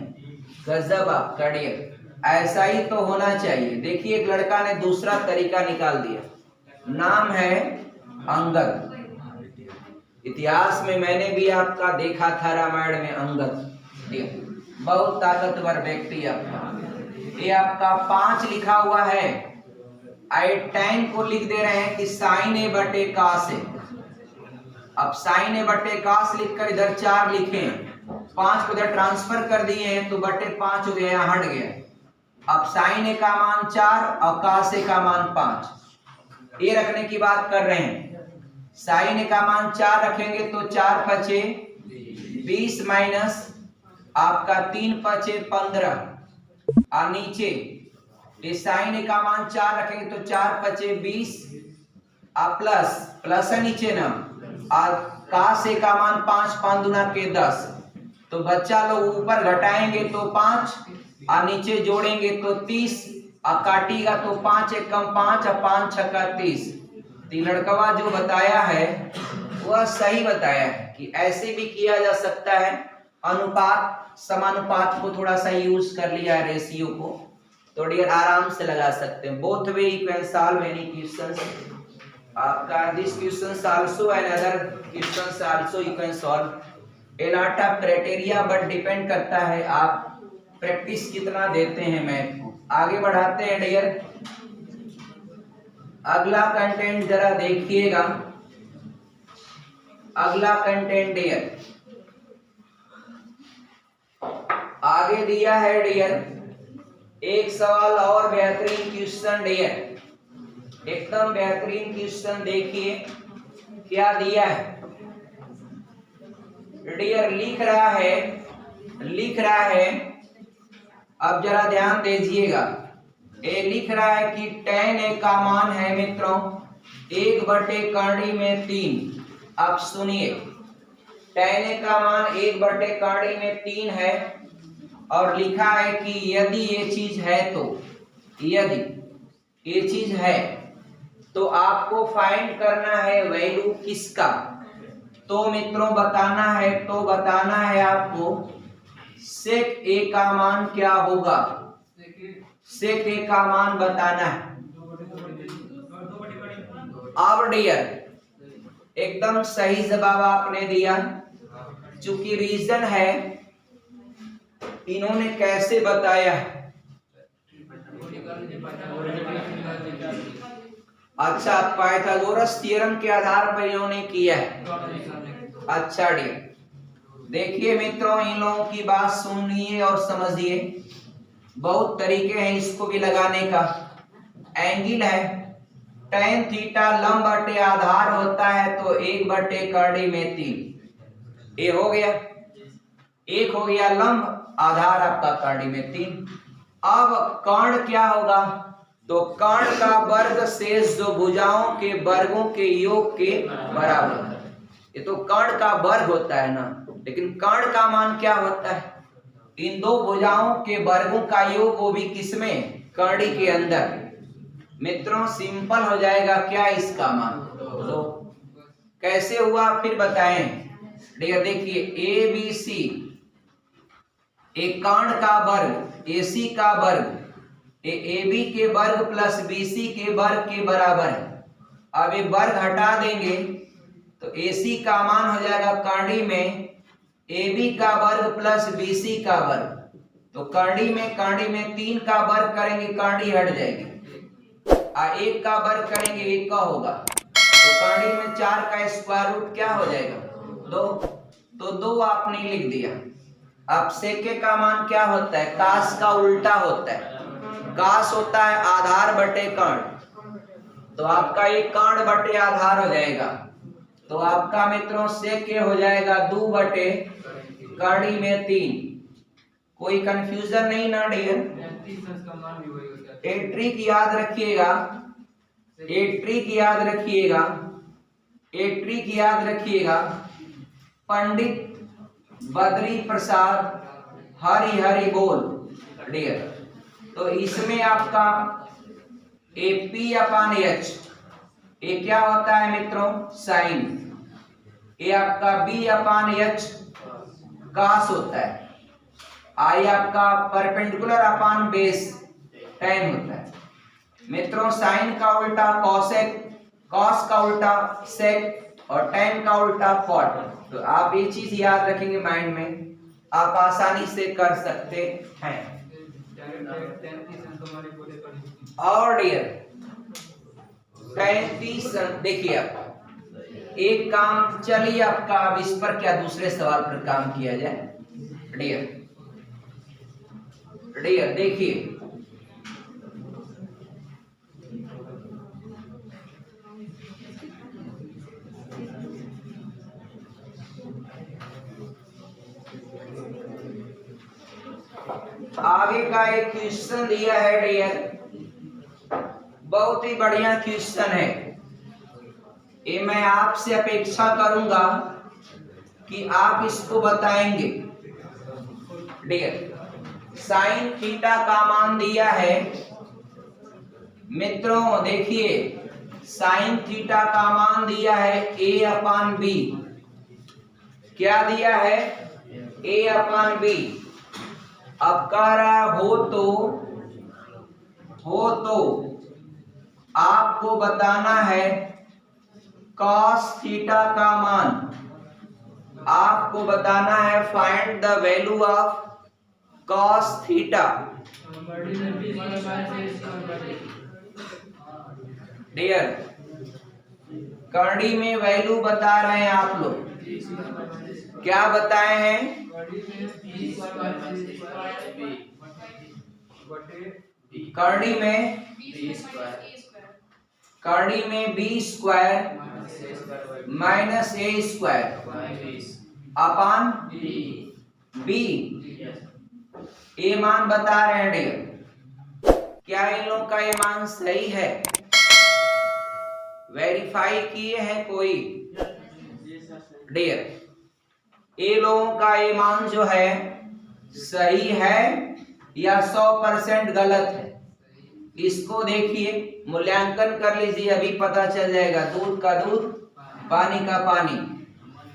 गजब आपका डियर, ऐसा ही तो होना चाहिए। देखिए एक लड़का ने दूसरा तरीका निकाल दिया, नाम है अंगद। इतिहास में मैंने भी आपका देखा था, रामायण में अंगद बहुत ताकतवर व्यक्ति आपका। ये आपका 5 लिखा हुआ है, tan को लिख दे रहे हैं कि sin a बटे cos a। अब sin a बटे cos लिखकर इधर 4 लिखे, 5 को इधर ट्रांसफर कर दिए हैं तो बटे 5 हो गया, हट गया। अब sin a का मान 4 और cos a का मान 5, ये रखने की बात कर रहे हैं। sin a का मान 4 रखेंगे तो 4 पचे 20 माइनस आपका 3 पचे 15, और नीचे ये sin a का मान 4 रखेंगे तो 4 पचे 20 और प्लस है नीचे ना, और cos a का मान 5 5 दूना के 10, तो बच्चा लोग ऊपर घटाएंगे तो 5 और नीचे जोड़ेंगे तो 30 और काटिएगा तो 5 एक कम 5 और 5 छक्का 30। लड़कवा जो बताया है वह सही बताया है कि ऐसे भी किया जा सकता है। अनुपात समानुपात को थोड़ा सा यूज कर लिया है, रेशियो को, तो डियर आराम से लगा सकते हैं। Both way you can solve any questions. आपका this questions also and other questions also you can solve. A lot of criteria but depend करता है आप प्रैक्टिस कितना देते हैं मैथ को। आगे बढ़ाते हैं डियर, अगला कंटेंट जरा देखिएगा। अगला कंटेंट डियर आगे दिया है डियर, एक सवाल और बेहतरीन क्वेश्चन डियर, एकदम बेहतरीन क्वेश्चन। देखिए क्या दिया है डियर, लिख रहा है, अब जरा ध्यान दीजिएगा। ये लिख रहा है कि tan a का मान है मित्रों 1 बटे कड़ी में 3। अब सुनिए, tan a का मान 1 बटे कड़ी में 3 है और लिखा है कि यदि ये चीज है तो, यदि ये चीज है तो आपको फाइंड करना है वैल्यू किसका। तो मित्रों बताना है आपको सेक ए का मान क्या होगा? सेक ए का मान बताना है। अब डियर एकदम सही जवाब आपने दिया। चूंकि रीजन है, इन्होंने कैसे बताया? अच्छा, पाइथागोरस थ्योरम के आधार पर इन्होंने किया है। अच्छा डियर, देखिए मित्रों, इन लोगों की बात सुनिए और समझिए। बहुत तरीके हैं इसको भी लगाने का। एंगल है tan थीटा, लंब बटे आधार होता है तो 1/कड़ी में 3। ये हो गया, एक हो गया लंब, आधार आपका कड़ी में 3। अब कर्ण क्या होगा? तो कर्ण का वर्ग शेष जो भुजाओं के वर्गों के योग के बराबर है। ये तो कर्ण का वर्ग होता है ना, लेकिन कर्ण का मान क्या होता है? इन दो भुजाओं के वर्गों का योग, वो भी किसमें? कड़ी के अंदर। मित्रों सिंपल हो जाएगा क्या इसका मान? तो कैसे हुआ फिर बताएं। देखिए ए बी सी, एक कर्ण का वर्ग AC का वर्ग AB के वर्ग प्लस BC के वर्ग के बराबर है। अब ये वर्ग हटा देंगे तो AC का मान हो जाएगा कड़ी में AB का वर्ग प्लस BC का वर्ग। तो कड़ी में 3 का वर्ग करेंगे, कड़ी हट जाएगी। 1 का वर्ग करेंगे, 1 का होगा। तो कड़ी में 4 का स्क्वायर रूट क्या हो जाएगा? 2। तो 2 आपने लिख दिया। अब सेके का मान क्या होता है? कास का उल्टा होता है। कास होता है आधार बटे कर्ण, तो आपका ये कर्ण बटे आधार हो जाएगा। तो आपका मित्रों सेके हो जाएगा 2/कड़ी में 3। कोई कंफ्यूजन नहीं ना डियर? एक ट्रिक याद रखिएगा, एक ट्रिक याद रखिएगा, एक ट्रिक याद रखिएगा। पंडित बद्री प्रसाद हरि हरि बोल डियर। तो इसमें आपका AP/H, ये क्या होता है मित्रों? साइन। ये आपका B/H कास होता है। I आपका परपेंडिकुलर अपान बेस tan होता है। मित्रों साइन का उल्टा कॉसेक, कॉस का उल्टा सेक और tan का उल्टा कॉट। तो आप ये चीज याद रखेंगे माइंड में, आप आसानी से कर सकते हैं। और डियर 35 देखिए, आप एक काम, चलिए आपका अब इस पर क्या दूसरे सवाल पर काम किया जाए। डियर देखिए, आगे का एक क्वेश्चन दिया है डियर, बहुत ही बढ़िया क्वेश्चन है। ये मैं आपसे अपेक्षा करूंगा कि आप इसको बताएंगे। डियर साइन थीटा का मान दिया है मित्रों, देखिए साइन थीटा का मान दिया है A/B। क्या दिया है? A/B। अब कह रहा हो तो आपको बताना है cos थीटा का मान। आपको बताना है find the value of cos theta. Dear कड़ी में वैल्यू बता रहे हैं आप लोग, क्या बताए हैं? कड़ी में B² माइनस A² अपान B। ये मान बता रहे हैं डियर, क्या इन लोग का ये मान सही है? वेरीफाई किए हैं कोई? डियर ये लोगों का ये मान जो है सही है या 100% गलत है? इसको देखिए, मूल्यांकन कर लीजिए, अभी पता चल जाएगा। दूध का दूध, पानी का पानी।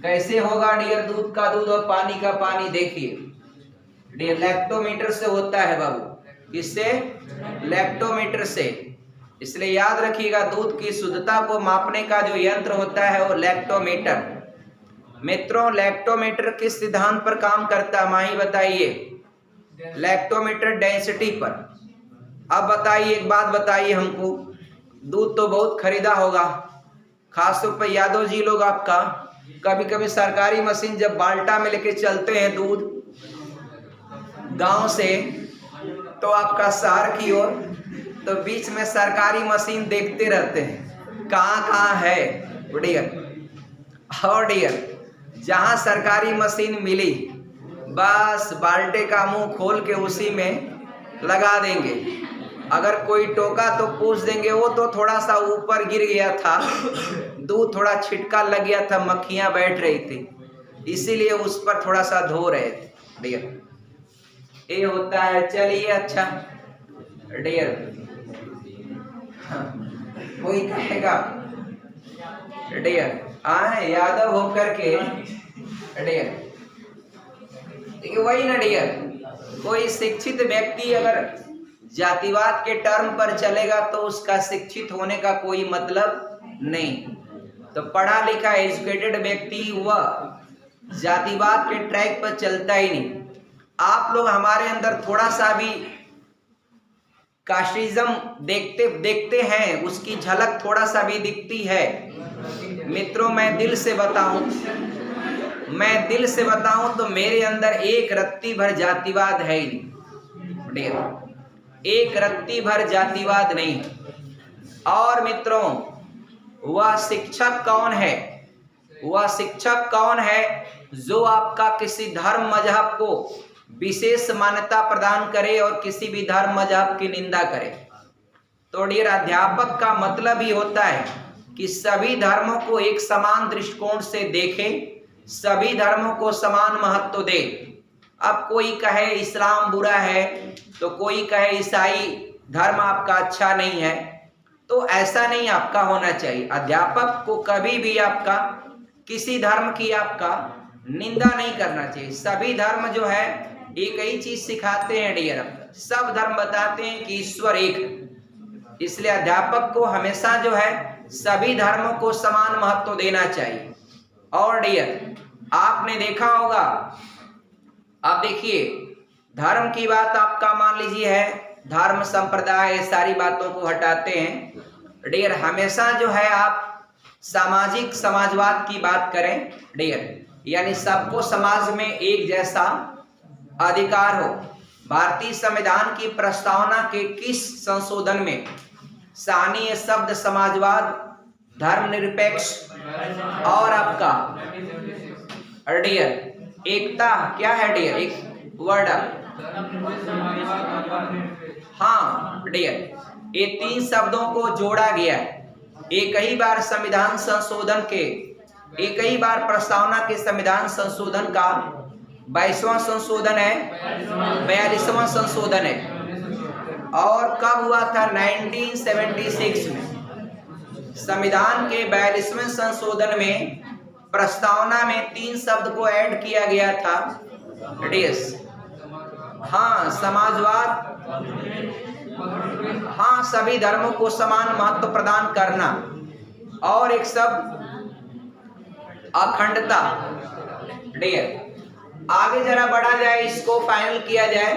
कैसे होगा डियर दूध का दूध और पानी का पानी? देखिए लैक्टोमीटर से होता है बाबू। किससे? लैक्टोमीटर से। इसलिए याद रखिएगा, दूध की शुद्धता को मापने का जो यंत्र होता है वो लैक्टोमीटर। मित्रों, लैक्टोमीटर किस सिद्धांत पर काम करता है माही बताइए? लैक्टोमीटर डेंसिटी पर। अब बताइए, एक बात बताइए हमको, दूध तो बहुत खरीदा होगा, खासतौर पर यादव जी लोग आपका कभी कभी सरकारी मशीन जब बाल्टा में लेके चलते हैं दूध गांव से तो आपका शहर की ओर, तो बीच में सरकारी मशीन देखते रहते हैं कहाँ कहाँ है डियर। और डियर, जहाँ सरकारी मशीन मिली बस बाल्टे का मुंह खोल के उसी में लगा देंगे। अगर कोई टोका तो पूछ देंगे वो तो थोड़ा सा ऊपर गिर गया था, दूध थोड़ा छिटका लग गया था, मक्खियां बैठ रही थी इसीलिए उस पर थोड़ा सा धो रहे थे डियर। ये होता है। चलिए अच्छा डियर, कोई कहेगा डियर आए यादव होकर के डियर, देखिए वही ना डियर, कोई शिक्षित व्यक्ति अगर जातिवाद के टर्म पर चलेगा तो उसका शिक्षित होने का कोई मतलब नहीं। तो पढ़ा लिखा एजुकेटेड व्यक्ति वह जातिवाद के ट्रैक पर चलता ही नहीं। आप लोग हमारे अंदर थोड़ा सा भी कास्टिज्म देखते हैं, उसकी झलक थोड़ा सा भी दिखती है। मित्रों, मैं दिल से बताऊं तो मेरे अंदर एक रत्ती भर जातिवाद है ही नहीं, एक रत्ती भर जातिवाद नहीं। और मित्रों, वह शिक्षक कौन है? वह शिक्षक कौन है जो आपका किसी धर्म मजहब को विशेष मान्यता प्रदान करे और किसी भी धर्म मजहब की निंदा करे? तो डियर, अध्यापक का मतलब ही होता है कि सभी धर्मों को एक समान दृष्टिकोण से देखें, सभी धर्मों को समान महत्व दे। अब कोई कहे इस्लाम बुरा है तो कोई कहे ईसाई धर्म आपका अच्छा नहीं है, तो ऐसा नहीं आपका होना चाहिए। अध्यापक को कभी भी आपका किसी धर्म की आपका निंदा नहीं करना चाहिए। सभी धर्म जो है एक ही चीज सिखाते हैं डियर, सब धर्म बताते हैं कि ईश्वर एक। इसलिए अध्यापक को हमेशा जो है सभी धर्मों को समान महत्व देना चाहिए। और डियर, आपने देखा होगा, आप देखिए धर्म की बात आपका मान लीजिए है, धर्म संप्रदाय सारी बातों को हटाते हैं डियर, हमेशा जो है आप सामाजिक समाजवाद की बात करें डियर, यानी सबको समाज में एक जैसा अधिकार हो। भारतीय संविधान की प्रस्तावना के किस संशोधन में स्थानीय शब्द समाजवाद, धर्मनिरपेक्ष और आपका डियर एकता, क्या है डियर, एक वर्ड हाँ डियर, ये तीन शब्दों को जोड़ा गया है। एक ही बार संविधान संशोधन के, एक ही बार प्रस्तावना के संविधान संशोधन का 22वां संशोधन है, 42वां संशोधन है। और कब हुआ था? 1976 में। संविधान के 42वें संशोधन में प्रस्तावना में तीन शब्द को ऐड किया गया था डियर्स, हाँ समाजवाद, हाँ सभी धर्मों को समान महत्व प्रदान करना, और एक शब्द अखंडता डियर। आगे जरा बढ़ा जाए, इसको फाइनल किया जाए,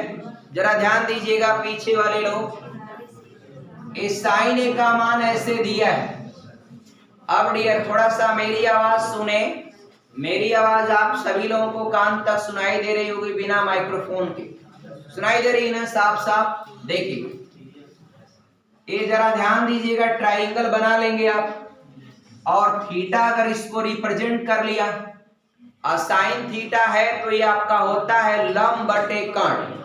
जरा ध्यान दीजिएगा पीछे वाले लोग। इस साइन ए का मान ऐसे दिया है। अब डियर थोड़ा सा मेरी आवाज सुने, मेरी आवाज आप सभी लोगों को कान तक सुनाई दे रही होगी बिना माइक्रोफोन के, सुनाई दे रही है ना साफ साफ? देखिए ये जरा ध्यान दीजिएगा, ट्राइंगल बना लेंगे आप, और थीटा अगर इसको रिप्रेजेंट कर लिया, साइन थीटा है तो ये आपका होता है लंब बटे कर्ण।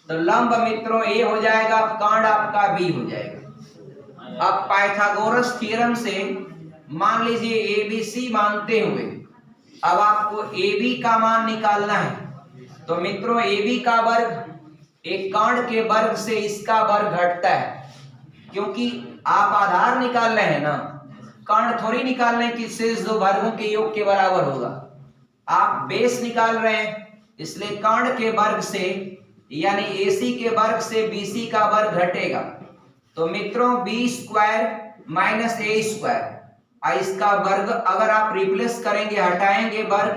तो लंब मित्रों ए हो जाएगा, कर्ण आपका बी हो जाएगा। अब पाइथागोरस थ्योरम से मान लीजिए एबीसी मानते हुए अब आपको AB का मान निकालना है। तो मित्रों AB का वर्ग एक कर्ण के वर्ग से इसका वर्ग घटता है, क्योंकि आप आधार निकाल रहे हैं ना, कर्ण थोड़ी निकाल रहे हैं कि शेष दो वर्गों के योग के बराबर होगा। आप बेस निकाल रहे हैं, इसलिए कर्ण के वर्ग से यानी AC के वर्ग से BC का वर्ग घटेगा। तो मित्रों B square minus A square, इसका वर्ग अगर आप रिप्लेस करेंगे, हटाएंगे वर्ग,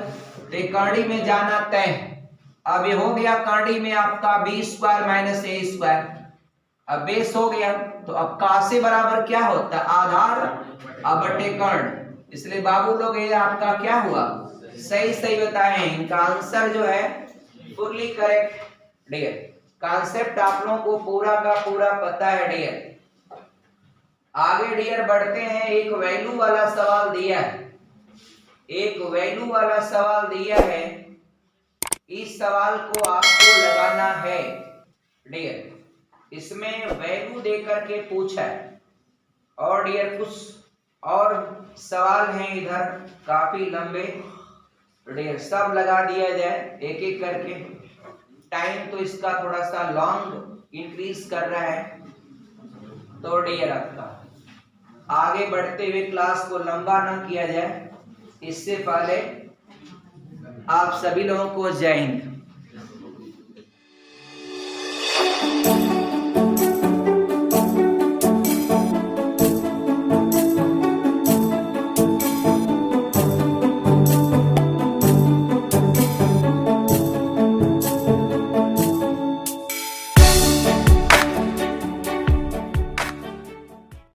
तो कर्णी में जाना तय। अब ये हो गया कर्णी में आपका B square minus A square. अब बेस हो गया, तो अब का से बराबर क्या होता है? आधार बटे कर्ण। इसलिए बाबू लोग ये आपका क्या हुआ? सही सही बताए। इनका आंसर जो है फुल्ली करेक्ट डियर। कॉन्सेप्ट आप लोगों को पूरा का पूरा पता है डियर। आगे डियर बढ़ते हैं। एक वैल्यू वाला सवाल दिया है, एक वैल्यू वाला सवाल दिया है। इस सवाल को आपको लगाना है डियर। इसमें वैल्यू देकर के पूछा है। और डियर कुछ और सवाल हैं इधर काफी लंबे डियर, सब लगा दिया जाए एक एक करके। टाइम तो इसका थोड़ा सा लॉन्ग इंक्रीज कर रहा है, तो डियर आपका आगे बढ़ते हुए क्लास को लंबा ना किया जाए, इससे पहले आप सभी लोगों को जय हिंद।